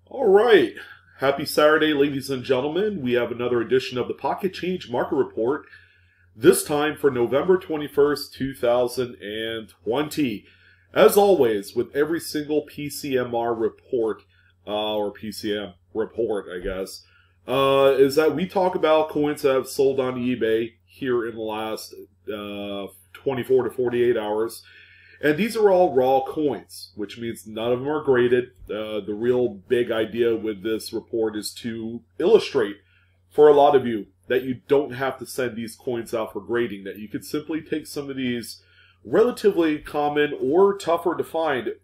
All right. Happy Saturday, ladies and gentlemen. We have another edition of the Pocket Change Market Report, this time for November 21st, 2020. As always, with every single PCMR report, or PCM report, I guess, is that we talk about coins that have sold on eBay here in the last 24 to 48 hours. And these are all raw coins, which means none of them are graded. The real big idea with this report is to illustrate for a lot of you that you don't have to send these coins out for grading, that you could simply take some of these relatively common or tougher to find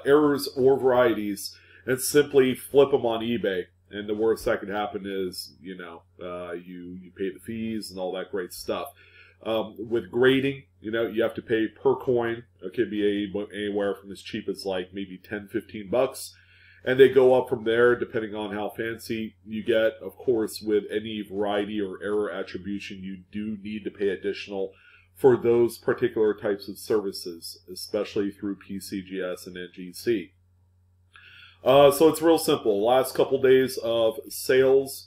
errors or varieties and simply flip them on eBay. And the worst that could happen is, you pay the fees and all that great stuff. With grading, you have to pay per coin. It could be anywhere from as cheap as like maybe 10, 15 bucks. And they go up from there depending on how fancy you get. Of course, with any variety or error attribution, you do need to pay additional for those particular types of services, especially through PCGS and NGC. So it's real simple. Last couple days of sales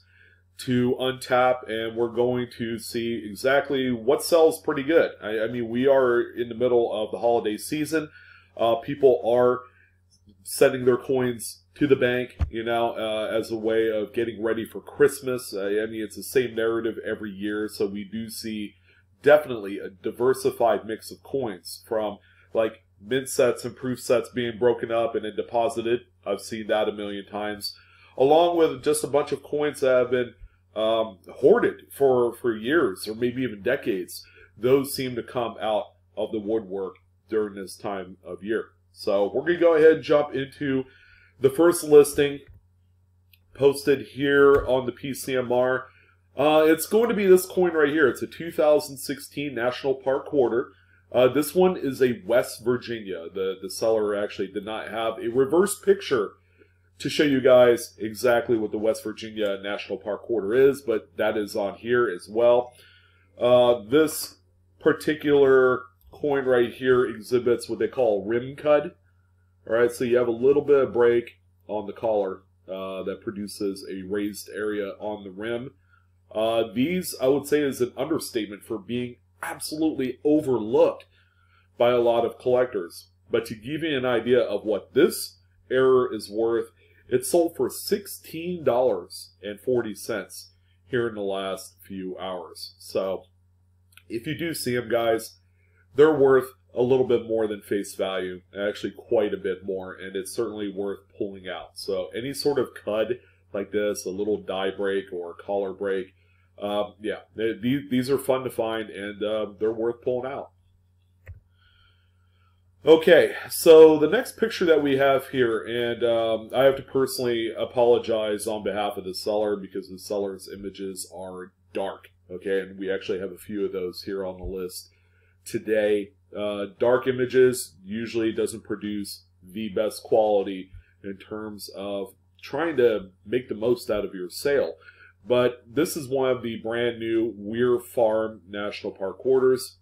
to untap, and we're going to see exactly what sells pretty good. I mean, we are in the middle of the holiday season. People are sending their coins to the bank, as a way of getting ready for Christmas. I mean, it's the same narrative every year, so we do see definitely a diversified mix of coins, from like mint sets and proof sets being broken up and then deposited. I've seen that a million times, along with just a bunch of coins that have been hoarded for years or maybe even decades. Those seem to come out of the woodwork during this time of year. So we're going to go ahead and jump into the first listing posted here on the PCMR. It's going to be this coin right here. It's a 2016 National Park Quarter. This one is a West Virginia. The seller actually did not have a reverse picture to show you guys exactly what the West Virginia National Park Quarter is, but that is on here as well. This particular coin right here exhibits what they call rim cud. All right, so you have a little bit of break on the collar that produces a raised area on the rim. These, I would say, is an understatement for being absolutely overlooked by a lot of collectors. But to give you an idea of what this error is worth, it sold for $16.40 here in the last few hours. So if you do see them, guys, they're worth a little bit more than face value, actually quite a bit more, and it's certainly worth pulling out. So any sort of cud like this, a little die break or collar break, these are fun to find, and they're worth pulling out. Okay, so the next picture that we have here, and I have to personally apologize on behalf of the seller because the seller's images are dark, okay, and we actually have a few of those here on the list today. Dark images usually doesn't produce the best quality in terms of trying to make the most out of your sale. But this is one of the brand new Weir Farm National Park Quarters.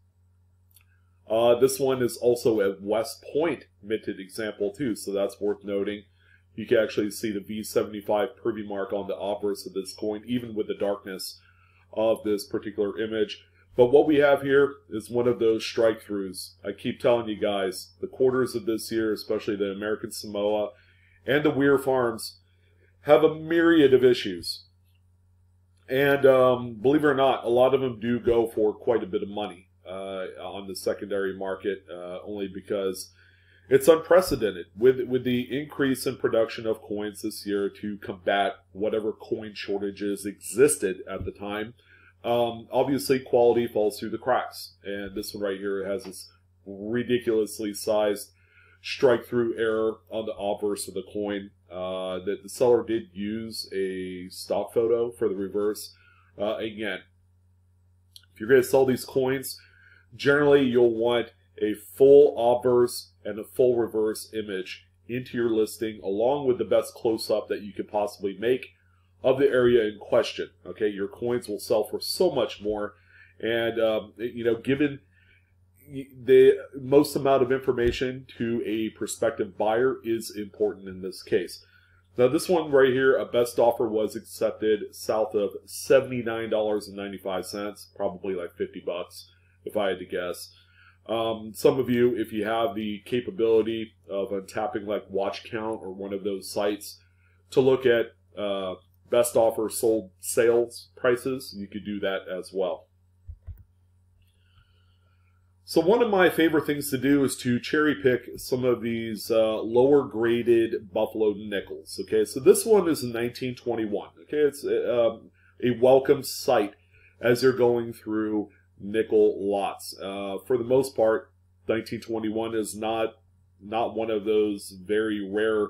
This one is also a West Point minted example too, so that's worth noting. You can actually see the V75 privy mark on the obverse of this coin, even with the darkness of this particular image. But what we have here is one of those strike-throughs. I keep telling you guys, the quarters of this year, especially the American Samoa and the Weir Farms, have a myriad of issues. And believe it or not, a lot of them do go for quite a bit of money on the secondary market, only because it's unprecedented with the increase in production of coins this year to combat whatever coin shortages existed at the time. Obviously, quality falls through the cracks, and this one right here has this ridiculously sized strike-through error on the obverse of the coin. That the seller did use a stock photo for the reverse. Again, if you're going to sell these coins, generally you'll want a full obverse and a full reverse image into your listing, along with the best close-up that you could possibly make of the area in question. Okay, your coins will sell for so much more, and given the most amount of information to a prospective buyer is important in this case. Now this one right here, a best offer was accepted south of $79.95, probably like 50 bucks if I had to guess. Some of you, if you have the capability of untapping like Watch Count or one of those sites to look at best offer sold sales prices, you could do that as well. So one of my favorite things to do is to cherry pick some of these lower graded Buffalo nickels. Okay, so this one is in 1921. Okay, it's a welcome sight as you're going through nickel lots. For the most part, 1921 is not one of those very rare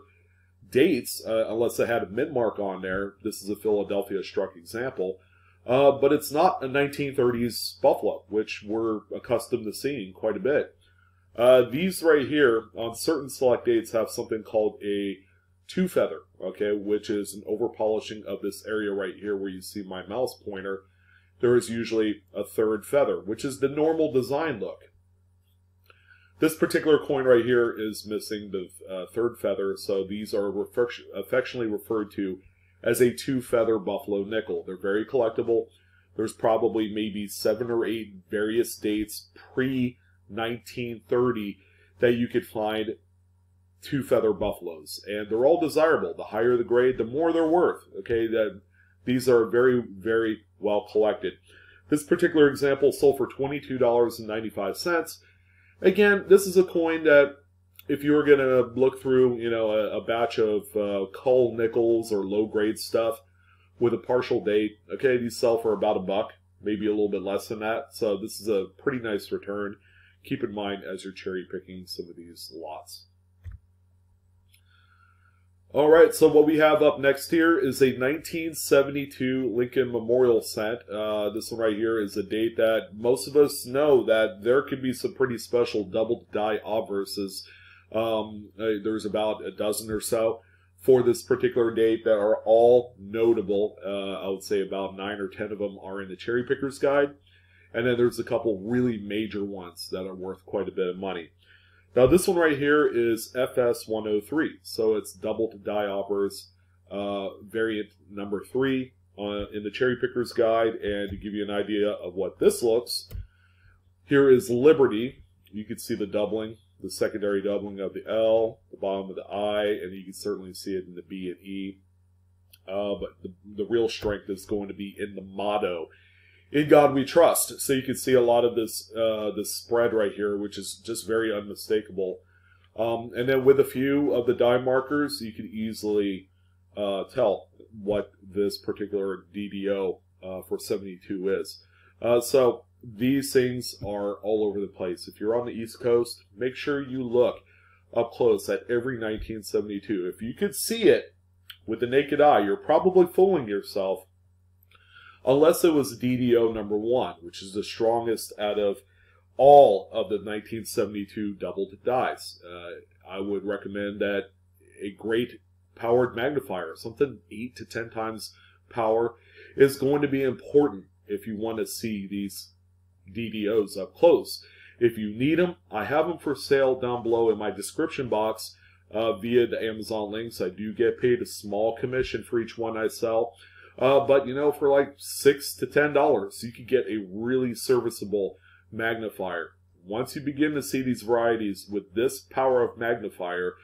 dates, unless it had a mint mark on there. This is a Philadelphia struck example. But it's not a 1930s Buffalo, which we're accustomed to seeing quite a bit. These right here, on certain select dates, have something called a two feather, okay, which is an over polishing of this area right here where you see my mouse pointer. There is usually a third feather, which is the normal design look. This particular coin right here is missing the third feather, so these are affectionately referred to as a two-feather Buffalo nickel. They're very collectible. There's probably maybe 7 or 8 various dates pre-1930 that you could find two-feather Buffaloes, and they're all desirable. The higher the grade, the more they're worth. Okay, these are very, very well collected. This particular example sold for $22.95. Again, this is a coin that if you were going to look through, you know, a batch of cull nickels or low-grade stuff with a partial date, okay, these sell for about $1, maybe a little bit less than that. So this is a pretty nice return. Keep in mind as you're cherry-picking some of these lots. All right, so what we have up next here is a 1972 Lincoln Memorial cent. This one right here is a date that most of us know that there could be some pretty special double die obverses. There's about a dozen or so for this particular date that are all notable. I would say about 9 or 10 of them are in the Cherry Picker's Guide. And then there's a couple really major ones that are worth quite a bit of money. Now this one right here is FS103. So it's double die offers, variant number 3 in the Cherry Picker's Guide. And to give you an idea of what this looks, here is Liberty. You can see the doubling. The secondary doubling of the L, the bottom of the I, and you can certainly see it in the B and E. But the real strength is going to be in the motto, "In God We Trust." So you can see a lot of this spread right here, which is just very unmistakable. And then with a few of the die markers, you can easily tell what this particular DDO for 72 is. So these things are all over the place. If you're on the East Coast, make sure you look up close at every 1972. If you could see it with the naked eye, you're probably fooling yourself, unless it was DDO number 1, which is the strongest out of all of the 1972 doubled dies. I would recommend that a great powered magnifier, something 8 to 10 times power, is going to be important if you want to see these DDOs up close. If you need them, I have them for sale down below in my description box via the Amazon links. I do get paid a small commission for each one I sell. But, you know, for like $6 to $10, you could get a really serviceable magnifier. Once you begin to see these varieties with this power of magnifier,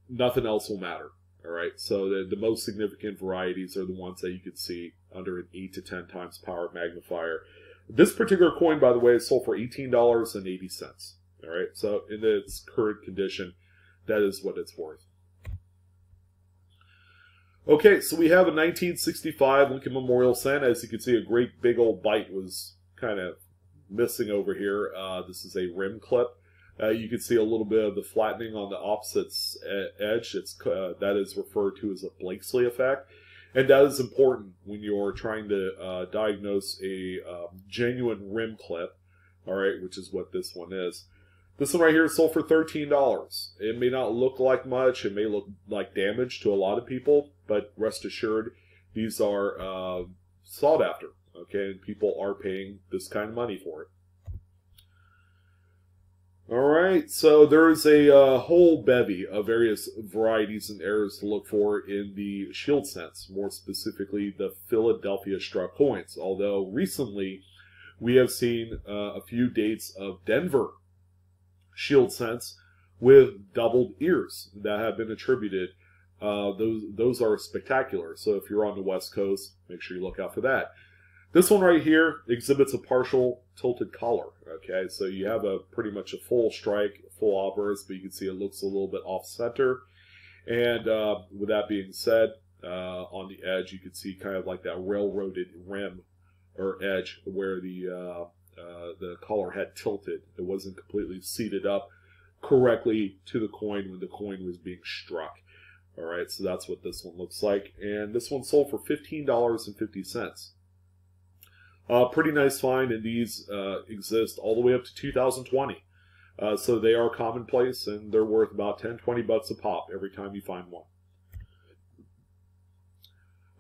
nothing else will matter. All right, so the most significant varieties are the ones that you could see under an 8 to 10 times power magnifier. This particular coin, by the way, is sold for $18.80. All right, so in its current condition, that is what it's worth. Okay, so we have a 1965 Lincoln Memorial cent. As you can see, a great big old bite was kind of missing over here. This is a rim clip. You can see a little bit of the flattening on the opposite edge. That is referred to as a Blakesley effect. And that is important when you're trying to diagnose a genuine rim clip, all right, which is what this one is. This one right here is sold for $13. It may not look like much. It may look like damage to a lot of people, but rest assured, these are sought after, okay, and people are paying this kind of money for it. All right, so there's a whole bevy of various varieties and errors to look for in the shield sense, more specifically the Philadelphia struck coins, although recently we have seen a few dates of Denver shield sense with doubled ears that have been attributed. Those are spectacular, so if you're on the West Coast, make sure you look out for that. This one right here exhibits a partial tilted collar. Okay, so you have pretty much a full strike, full obverse, but you can see it looks a little bit off center. And with that being said, on the edge you can see kind of like that railroaded rim or edge where the collar had tilted. It wasn't completely seated up correctly to the coin when the coin was being struck. All right, so that's what this one looks like, and this one sold for $15.50. Pretty nice find, and these exist all the way up to 2020. So they are commonplace, and they're worth about 10-20 bucks a pop every time you find one.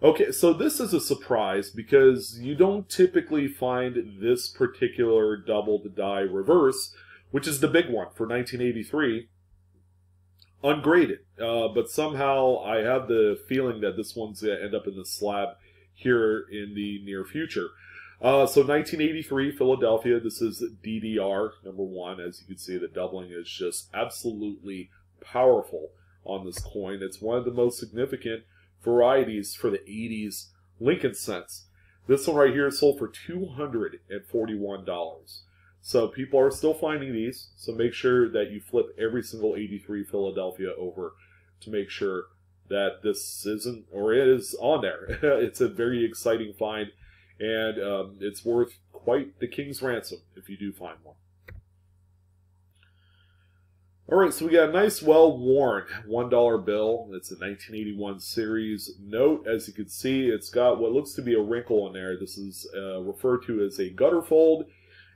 Okay, so this is a surprise because you don't typically find this particular doubled die reverse, which is the big one for 1983, ungraded. But somehow I have the feeling that this one's going to end up in the slab here in the near future. So 1983, Philadelphia, this is DDR #1. As you can see, the doubling is just absolutely powerful on this coin. It's one of the most significant varieties for the 80s Lincoln cents. This one right here sold for $241. So people are still finding these, so make sure that you flip every single 83 Philadelphia over to make sure that this isn't, or it is on there. It's a very exciting find. And it's worth quite the king's ransom if you do find one. All right, so we got a nice, well-worn $1 bill. It's a 1981 series note. As you can see, it's got what looks to be a wrinkle in there. This is referred to as a gutter fold,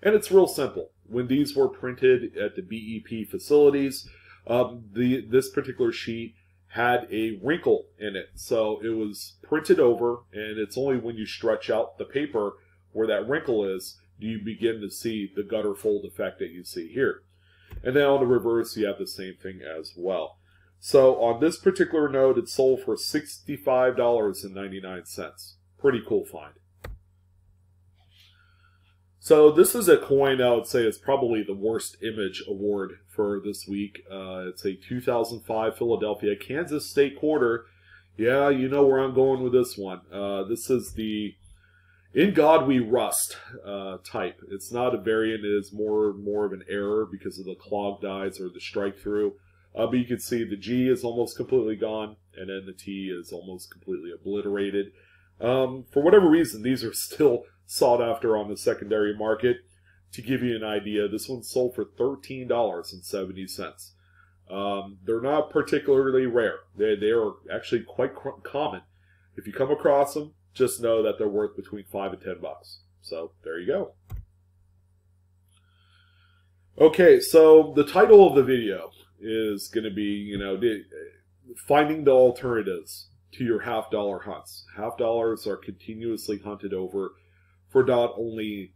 and it's real simple. When these were printed at the BEP facilities, this particular sheet had a wrinkle in it, so it was printed over, and it's only when you stretch out the paper where that wrinkle is do you begin to see the gutter fold effect that you see here. And then on the reverse you have the same thing as well. So on this particular note, it sold for $65.99. Pretty cool find. So this is a coin I would say is probably the worst image award for this week. It's a 2005 Philadelphia Kansas State quarter. Yeah, you know where I'm going with this one. This is the In God We Rust type. It's not a variant. It is more of an error because of the clogged dies or the strike through. But you can see the G is almost completely gone, and then the T is almost completely obliterated. For whatever reason, these are still sought after on the secondary market. To give you an idea, this one sold for $13.70. They're not particularly rare. They are actually quite common. If you come across them, just know that they're worth between $5 and $10. So there you go. Okay, so the title of the video is going to be, finding the alternatives to your half-dollar hunts. Half-dollars are continuously hunted over for not only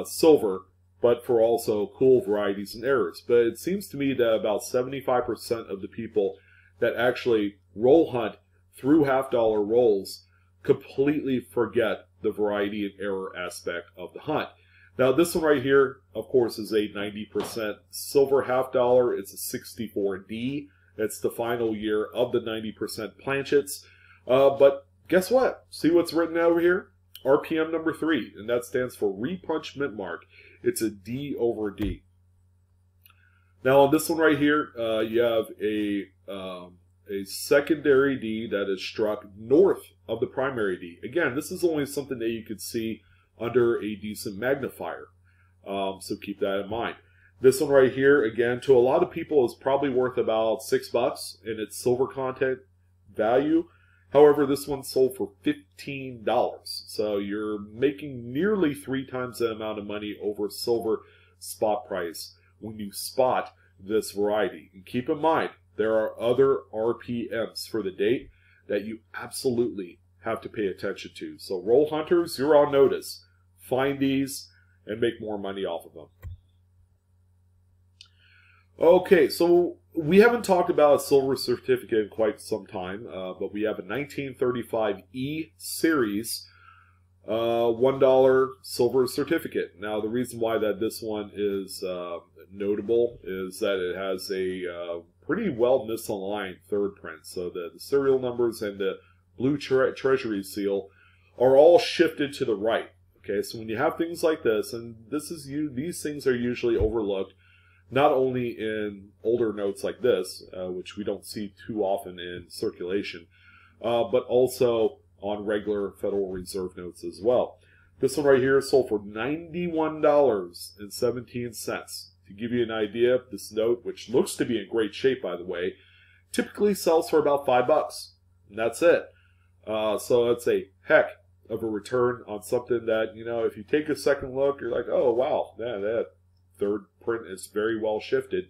silver, but for also cool varieties and errors. But it seems to me that about 75% of the people that actually roll hunt through half-dollar rolls completely forget the variety and error aspect of the hunt. Now this one right here, of course, is a 90% silver half-dollar. It's a 64D. It's the final year of the 90% planchets. But guess what? See what's written over here? RPM number 3, and that stands for Repunch Mint Mark. It's a D over D. Now on this one right here, you have a secondary D that is struck north of the primary D. Again, this is only something that you could see under a decent magnifier, so keep that in mind. This one right here, again, to a lot of people is probably worth about $6 in its silver content value. However, this one sold for $15. So you're making nearly 3 times the amount of money over silver spot price when you spot this variety. And keep in mind, there are other RPMs for the date that you absolutely have to pay attention to. So roll hunters, you're on notice. Find these and make more money off of them. Okay, so we haven't talked about a silver certificate in quite some time, but we have a 1935 E series $1 silver certificate. Now, the reason why that this one is notable is that it has a pretty well misaligned third print. So the serial numbers and the blue treasury seal are all shifted to the right. Okay, so when you have things like this, and these things are usually overlooked, not only in older notes like this, which we don't see too often in circulation, but also on regular Federal Reserve notes as well. This one right here is sold for $91.17. To give you an idea, this note, which looks to be in great shape by the way, typically sells for about $5. And that's it. So it's a heck of a return on something that, you know, if you take a second look, you're like, oh wow, that third print is very well shifted.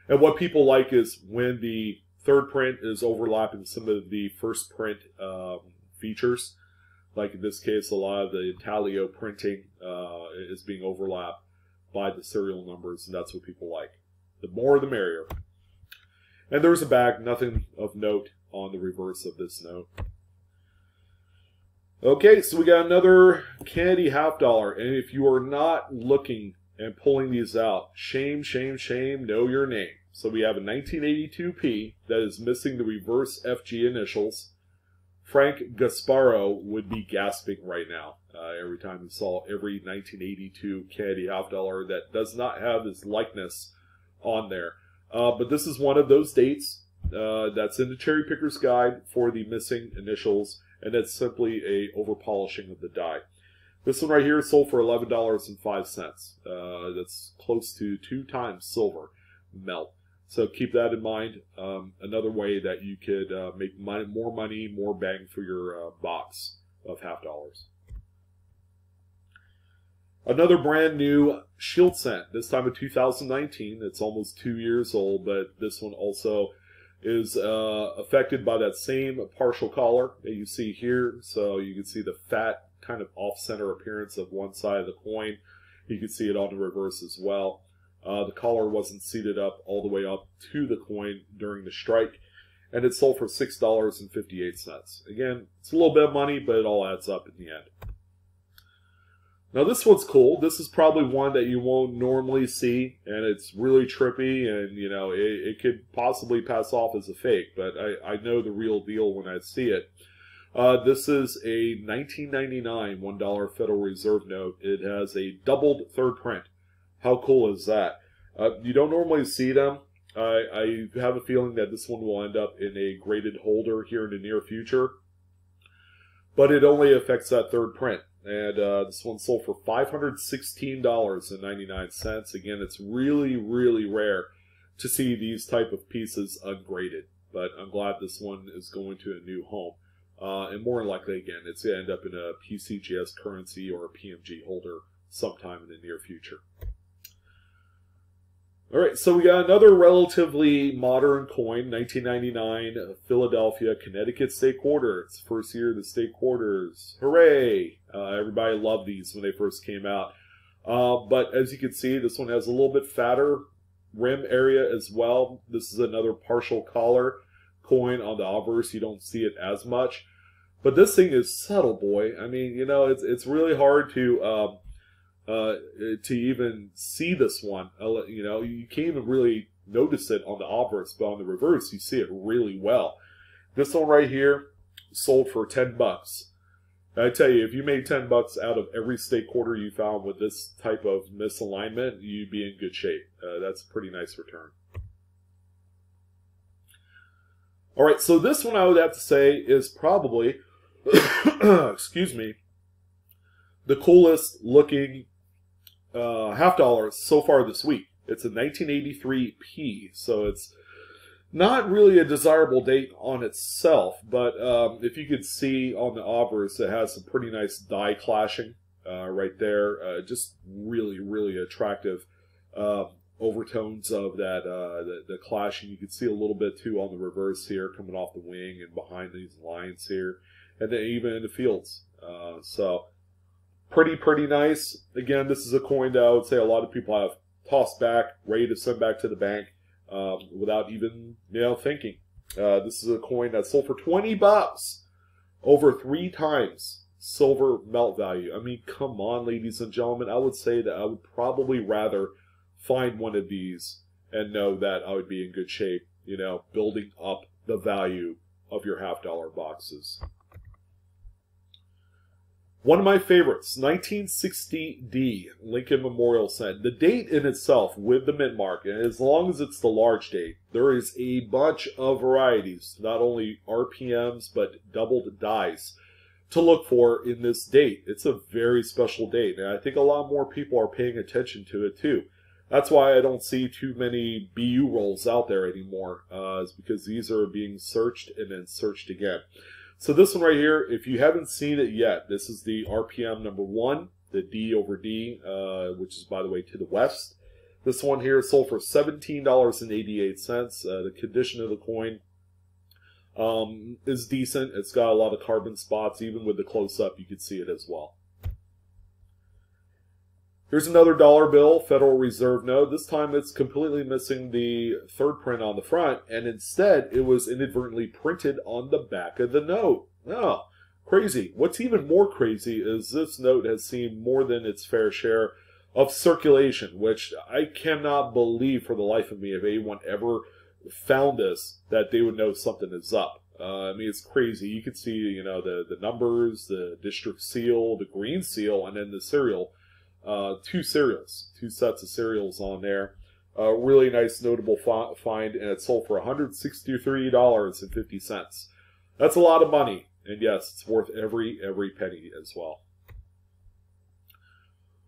And what people like is when the third print is overlapping some of the first print features. Like in this case, a lot of the intaglio printing is being overlapped by the serial numbers, and that's what people like. The more the merrier. And there's a bag, nothing of note on the reverse of this note. Okay, so we got another candy half dollar, and if you are not looking and pulling these out, shame, shame, shame, know your name. So we have a 1982p that is missing the reverse FG initials. Frank Gasparo would be gasping right now every time he saw every 1982 candy half dollar that does not have his likeness on there. But this is one of those dates that's in the Cherry Picker's Guide for the missing initials, and it's simply a over-polishing of the die. This one right here is sold for $11.05. That's close to 2 times silver melt. So keep that in mind. Another way that you could make more money, more bang for your box of half dollars. Another brand new shield cent, this time in 2019. It's almost 2 years old, but this one also is affected by that same partial collar that you see here. So you can see the fat kind of off-center appearance of one side of the coin. You can see it on the reverse as well. The collar wasn't seated up all the way up to the coin during the strike, and it sold for $6.58. Again, it's a little bit of money, but it all adds up in the end. Now this one's cool. This is probably one that you won't normally see, and it's really trippy, and you know it could possibly pass off as a fake, but I know the real deal when I see it. This is a 1999 $1 Federal Reserve note. It has a doubled third print. How cool is that? You don't normally see them. I have a feeling that this one will end up in a graded holder here in the near future, but it only affects that third print. And this one sold for $516.99. Again, it's really, really rare to see these type of pieces ungraded. But I'm glad this one is going to a new home. And more than likely, again, it's going to end up in a PCGS currency or a PMG holder sometime in the near future. All right, so we got another relatively modern coin, 1999 Philadelphia, Connecticut State Quarter. It's the first year of the state quarters. Hooray! Everybody loved these when they first came out. But as you can see, this one has a little bit fatter rim area as well. This is another partial collar coin on the obverse. You don't see it as much. But this thing is subtle, boy. I mean, you know, it's really hard to even see this one. You know, you can't even really notice it on the obverse, but on the reverse, you see it really well. This one right here sold for $10. I tell you, if you made $10 out of every state quarter you found with this type of misalignment, you'd be in good shape. That's a pretty nice return. All right, so this one I would have to say is probably, excuse me, the coolest looking half dollar so far this week. It's a 1983p, so it's not really a desirable date on itself, but if you could see on the obverse, it has some pretty nice die clashing right there. Just really, really attractive overtones of that the clashing. You can see a little bit too on the reverse here, coming off the wing and behind these lines here, and then even in the fields. So pretty nice. Again, this is a coin that I would say a lot of people have tossed back, ready to send back to the bank without even thinking. This is a coin that sold for $20, over 3 times silver melt value. I mean, come on, ladies and gentlemen. I would say that I would probably rather find one of these and know that I would be in good shape, building up the value of your half-dollar boxes. One of my favorites, 1960D Lincoln Memorial Cent. The date in itself with the mint mark, and as long as it's the large date, there is a bunch of varieties, not only RPMs, but doubled dies to look for in this date. It's a very special date, and I think a lot more people are paying attention to it too. That's why I don't see too many BU rolls out there anymore, is because these are being searched and then searched again. So this one right here, if you haven't seen it yet, this is the RPM number 1, the D over D, which is, by the way, to the west. This one here sold for $17.88. The condition of the coin is decent. It's got a lot of carbon spots. Even with the close-up, you can see it as well. Here's another dollar bill, Federal Reserve note. This time it's completely missing the third print on the front, and instead it was inadvertently printed on the back of the note. Oh, crazy. What's even more crazy is this note has seen more than its fair share of circulation, which I cannot believe for the life of me if anyone ever found this, that they would know something is up. I mean, it's crazy. You can see, the numbers, the district seal, the green seal, and then the serial. 2 sets of serials on there. Really nice, notable find, and it sold for $163.50. That's a lot of money, and yes, it's worth every penny as well.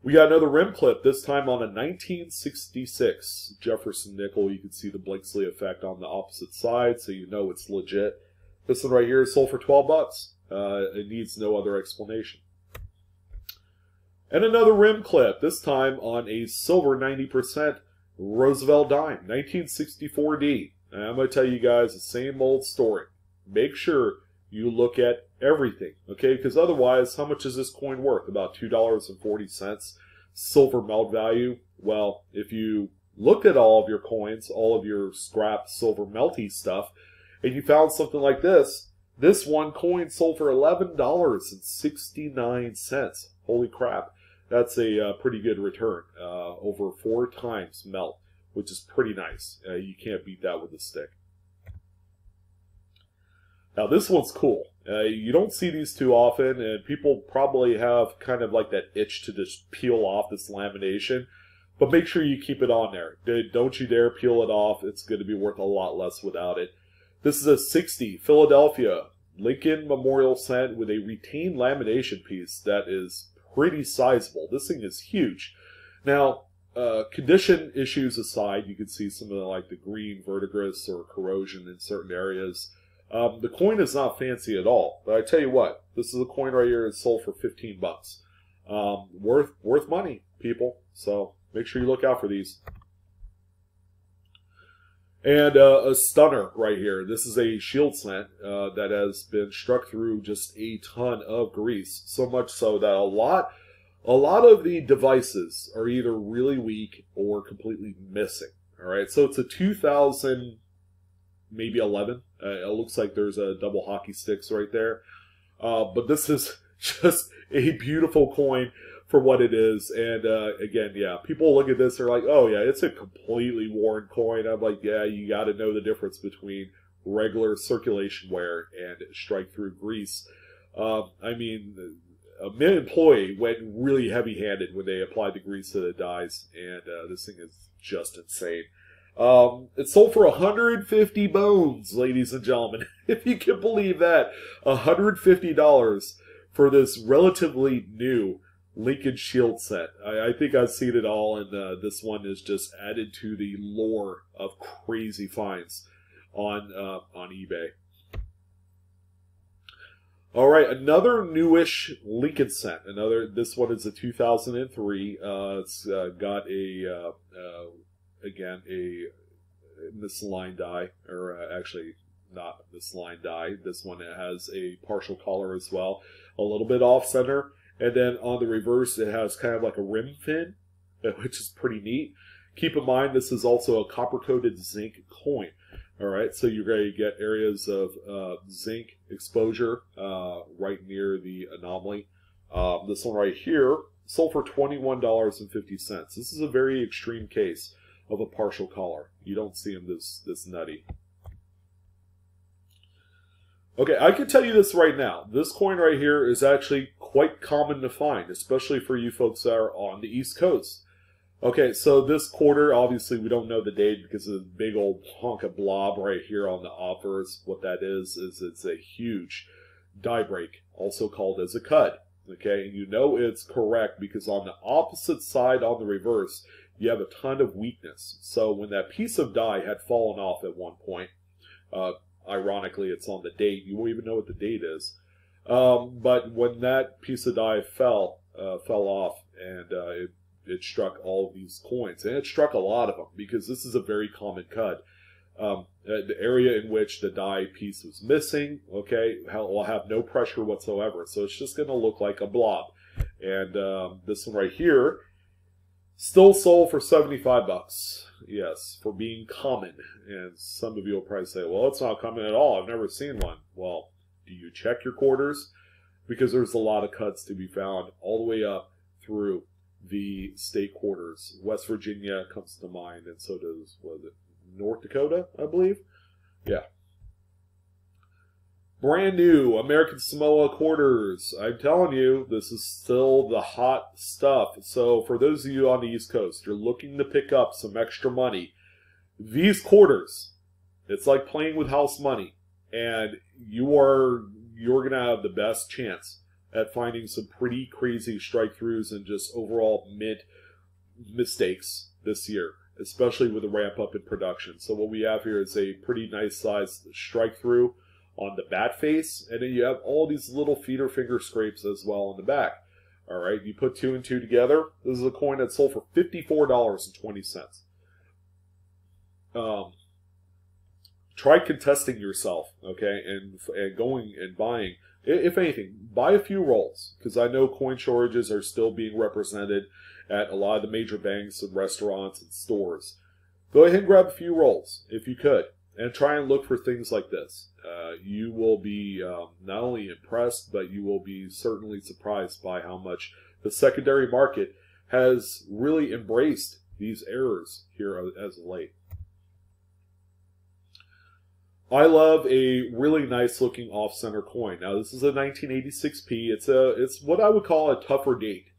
We got another rim clip, this time on a 1966 Jefferson Nickel. You can see the Blakeslee effect on the opposite side, so you know it's legit. This one right here is sold for $12. It needs no other explanation. And another rim clip, this time on a silver 90% Roosevelt dime, 1964D. And I'm going to tell you guys the same old story. Make sure you look at everything, okay? Because otherwise, how much is this coin worth? About $2.40 silver melt value. Well, if you looked at all of your coins, all of your scrap silver melty stuff, and you found something like this one coin sold for $11.69. Holy crap. That's a pretty good return, over 4 times melt, which is pretty nice. You can't beat that with a stick. Now this one's cool. You don't see these too often, and people probably have kind of like that itch to just peel off this lamination. But make sure you keep it on there. Don't you dare peel it off. It's going to be worth a lot less without it. This is a 60 Philadelphia Lincoln Memorial Cent with a retained lamination piece that is pretty sizable. This thing is huge. Now, condition issues aside, you can see some of the green verdigris or corrosion in certain areas. The coin is not fancy at all, but I tell you what, this is a coin right here. It's sold for $15. Worth money, people. So make sure you look out for these. And a stunner right here. This is a shield cent that has been struck through just a ton of grease. So much so that a lot of the devices are either really weak or completely missing. All right, so it's a 2000, maybe 11. It looks like there's a double hockey sticks right there. But this is just a beautiful coin for what it is. And again, yeah, people look at this, they're like, oh yeah, it's a completely worn coin. I'm like, yeah, you got to know the difference between regular circulation wear and strike through grease. I mean, a mint employee went really heavy-handed when they applied the grease to the dies, and this thing is just insane. It sold for 150 bones, ladies and gentlemen. If you can believe that, $150 for this relatively new Lincoln Shield set. I think I've seen it all, and this one is just added to the lore of crazy finds on eBay. All right, another newish Lincoln cent. This one is a 2003. It's got again a misaligned die, or actually not misaligned die. This one has a partial collar as well, a little bit off center. And then on the reverse, it has kind of like a rim fin, which is pretty neat. Keep in mind, this is also a copper-coated zinc coin. All right, so you're going to get areas of zinc exposure right near the anomaly. This one right here sold for $21.50. This is a very extreme case of a partial collar. You don't see them this nutty. Okay, I can tell you this right now. This coin right here is actually quite common to find, especially for you folks that are on the East Coast. Okay, so this quarter, obviously we don't know the date because of the big old hunk of blob right here on the obverse. What that is it's a huge die break, also called as a cud. Okay, and you know it's correct because on the opposite side on the reverse, you have a ton of weakness. So when that piece of die had fallen off at one point, ironically, it's on the date. You won't even know what the date is. But when that piece of die fell off, and it struck all of these coins, and it struck a lot of them because this is a very common cud. The area in which the die piece was missing, okay, will have no pressure whatsoever. So it's just going to look like a blob. And this one right here still sold for 75 bucks. Yes, for being common. And some of you will probably say, well, it's not common at all. I've never seen one. Well, do you check your quarters? Because there's a lot of cuts to be found all the way up through the state quarters. West Virginia comes to mind, and so does, what is it, North Dakota, I believe? Yeah. Brand new American Samoa quarters. I'm telling you, this is still the hot stuff. So for those of you on the East Coast, you're looking to pick up some extra money. These quarters, it's like playing with house money. And you're going to have the best chance at finding some pretty crazy strike throughs and just overall mint mistakes this year, especially with the ramp up in production. So what we have here is a pretty nice sized strike through on the bat face, and then you have all these little feeder finger scrapes as well on the back. All right, you put 2 and 2 together. This is a coin that sold for $54.20. Try contesting yourself, okay, and going and buying. If anything, buy a few rolls, because I know coin shortages are still being represented at a lot of the major banks and restaurants and stores. Go ahead and grab a few rolls, if you could, and try and look for things like this. You will be not only impressed, but you will be certainly surprised by how much the secondary market has really embraced these errors here as of late. I love a really nice looking off-center coin. Now this is a 1986p. It's what I would call a tougher date.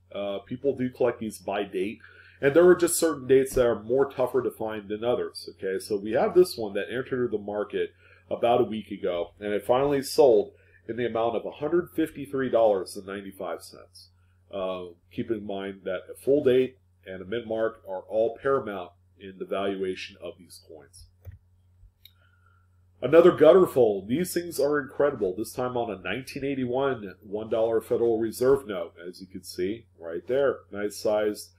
People do collect these by date, and there are just certain dates that are more tougher to find than others. Okay, so we have this one that entered the market about a week ago, and it finally sold in the amount of $153.95. Keep in mind that a full date and a mint mark are all paramount in the valuation of these coins. Another gutter fold. These things are incredible. This time on a 1981 $1 Federal Reserve note, as you can see right there. Nice sized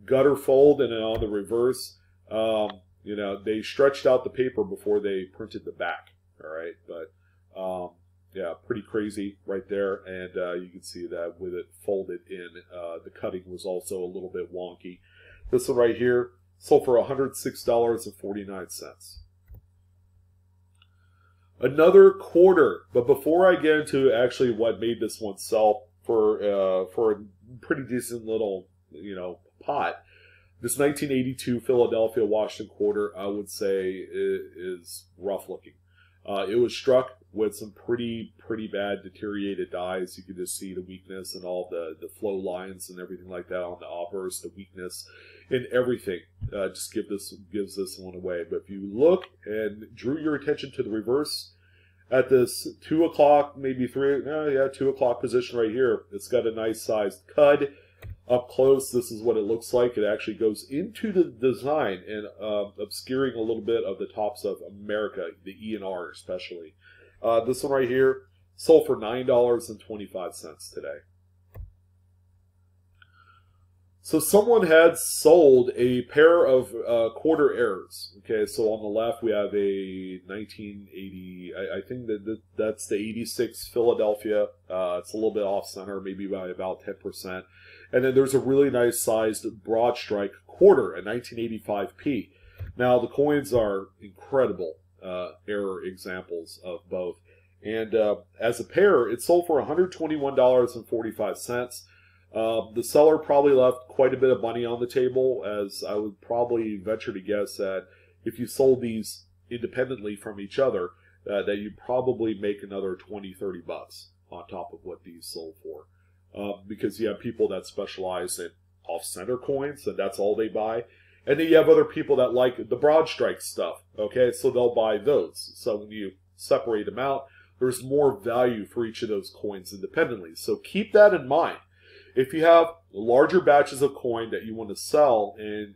gutter fold, and then on the reverse, you know, they stretched out the paper before they printed the back. All right, but yeah, pretty crazy right there, and you can see that with it folded in, the cutting was also a little bit wonky. This one right here sold for $106.49. Another quarter, but before I get into actually what made this one sell for a pretty decent little, you know, pot, this 1982 Philadelphia Washington quarter, I would say, is rough looking. It was struck with some pretty bad deteriorated dies. You can just see the weakness and all the flow lines and everything like that on the obverse, the weakness in everything. Just gives this one away. But if you look and drew your attention to the reverse at this 2 o'clock, maybe 2 o'clock position right here, it's got a nice sized cud. Up close, this is what it looks like. It actually goes into the design and obscuring a little bit of the tops of America, the E and R especially. This one right here sold for $9.25 today. So someone had sold a pair of quarter errors. Okay, so on the left we have a 1980, I think that's the 86 Philadelphia. It's a little bit off center, maybe by about 10%. And then there's a really nice sized broad strike quarter at 1985p. Now, the coins are incredible error examples of both. And as a pair, it sold for $121.45. The seller probably left quite a bit of money on the table, as I would probably venture to guess that if you sold these independently from each other, that you'd probably make another 20, 30 bucks on top of what these sold for. Because you have people that specialize in off-center coins, and that's all they buy. And then you have other people that like the broad strike stuff, okay? So they'll buy those. So when you separate them out, there's more value for each of those coins independently. So keep that in mind. If you have larger batches of coin that you want to sell, and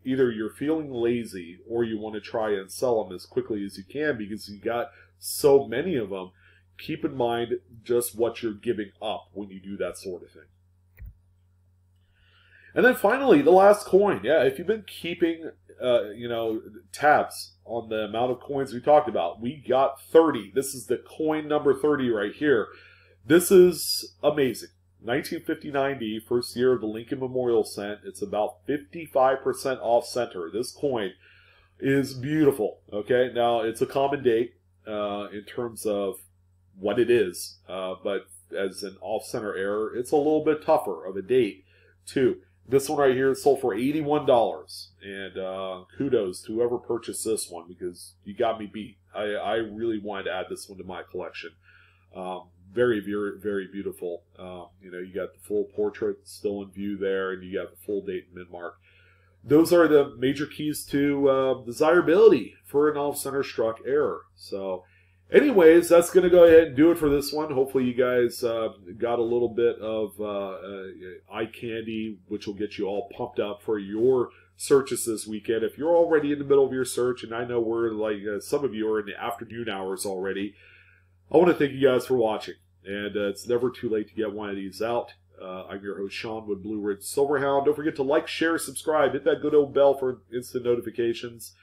either you're feeling lazy or you want to try and sell them as quickly as you can because you got so many of them, keep in mind just what you're giving up when you do that sort of thing. And then finally, the last coin. Yeah, if you've been keeping, tabs on the amount of coins we talked about, we got 30. This is the coin number 30 right here. This is amazing. 1959D, first year of the Lincoln Memorial Cent. It's about 55% off center. This coin is beautiful. Okay, now it's a common date in terms of what it is, but as an off center error, it's a little bit tougher of a date too. This one right here sold for $81, and kudos to whoever purchased this one because you got me beat. I really wanted to add this one to my collection. Very, very, very beautiful. You got the full portrait still in view there, and you got the full date and min mark. Those are the major keys to desirability for an off-center struck error. So, anyways, that's going to go ahead and do it for this one. Hopefully you guys got a little bit of eye candy, which will get you all pumped up for your searches this weekend. If you're already in the middle of your search, and I know we're like some of you are in the afternoon hours already, I want to thank you guys for watching. And it's never too late to get one of these out. I'm your host, Sean, with Blue Ridge Silverhound. Don't forget to like, share, subscribe. Hit that good old bell for instant notifications.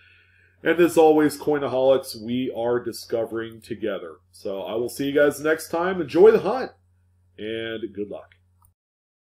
And as always, Coinaholics, we are discovering together. So I will see you guys next time. Enjoy the hunt, and good luck.